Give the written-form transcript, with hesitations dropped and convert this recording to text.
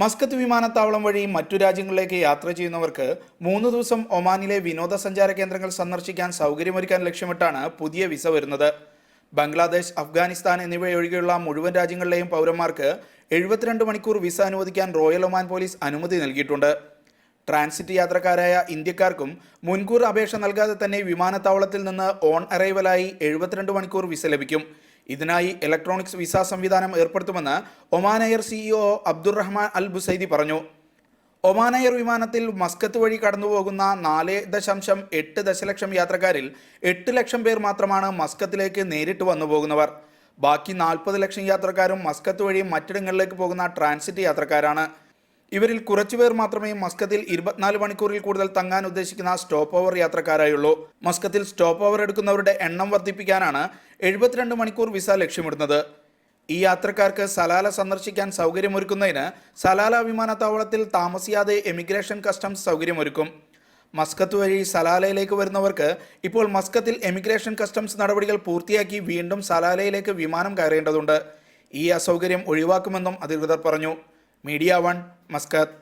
Muscat വിമാനത്താവളം വഴി മറ്റു രാജ്യങ്ങളിലേക്ക് യാത്ര ചെയ്യുന്നവർക്ക് 3 ദിവസം ഒമാനിലെ വിനോദസഞ്ചാര കേന്ദ്രങ്ങൾ സന്ദർശിക്കാൻ സൗകര്യമൊരുക്കാൻ ലക്ഷ്യമിട്ടാണ് പുതിയ വിസ വരുന്നത്. ബംഗ്ലാദേശ്, അഫ്ഗാനിസ്ഥാൻ എന്നിവയൊഴികെയുള്ള മുഴുവൻ രാജ്യങ്ങളിലെയും പൗരന്മാർക്ക് 72 മണിക്കൂർ വിസ അനുവദിക്കാൻ റോയൽ ഒമാൻ പോലീസ് അനുമതി നൽകിയിട്ടുണ്ട്. ട്രാൻസിറ്റ് യാത്രക്കാരായ ഇന്ത്യക്കാർക്കും മുൻകൂർ അപേക്ഷ നൽകാതെ തന്നെ വിമാനത്താവളത്തിൽ നിന്ന് ഓൺ അറൈവലായി 72 മണിക്കൂർ വിസ ലഭിക്കും. ഇതിനായി ഇലക്ട്രോണിക്സ് വിസ സംവിധാനം ഏർപ്പെടുത്തുമെന്ന് Oman air CEO Abdurahman al Busaidi പറഞ്ഞു. ഒമാൻ എയർ വിമാനത്തിൽ മസ്കത്ത് വഴി കടന്നുപോകുന്ന 4.8 ദശലക്ഷം യാത്രക്കാരിൽ 8 ലക്ഷം പേർ മാത്രമാണ് മസ്കത്തിലേക്ക് നേരിട്ട് വന്നു പോകുന്നവർ. ബാക്കി 40 ലക്ഷം യാത്രക്കാരും മസ്കത്ത് വഴി മറ്റിടങ്ങളിലേക്ക് പോകുന്ന ട്രാൻസിറ്റ് യാത്രക്കാരാണ്. ഇവരിൽ കുറച്ചുപേർ മാത്രമേ മസ്കത്തിൽ 24 മണിക്കൂറിൽ കൂടുതൽ തങ്ങാൻ ഉദ്ദേശിക്കുന്ന സ്റ്റോപ്പ് ഓവർ യാത്രക്കാരായുള്ളൂ. മസ്കത്തിൽ സ്റ്റോപ്പ് ഓവർ എടുക്കുന്നവരുടെ എണ്ണം വർദ്ധിപ്പിക്കാനാണ് 72 മണിക്കൂർ വിസ ലക്ഷ്യമിടുന്നത്. ഈ യാത്രക്കാർക്ക് സലാല സന്ദർശിക്കാൻ സൗകര്യമൊരുക്കുന്നതിന് സലാല വിമാനത്താവളത്തിൽ താമസിയാതെ എമിഗ്രേഷൻ കസ്റ്റംസ് സൗകര്യമൊരുക്കും. മസ്കത്ത് വഴി സലാലയിലേക്ക് വരുന്നവർക്ക് ഇപ്പോൾ മസ്കത്തിൽ എമിഗ്രേഷൻ കസ്റ്റംസ് നടപടികൾ പൂർത്തിയാക്കി വീണ്ടും സലാലയിലേക്ക് വിമാനം കയറേണ്ടതുണ്ട്. ഈ അസൗകര്യം ഒഴിവാക്കുമെന്നും അധികൃതർ പറഞ്ഞു. Media 1, Muscat.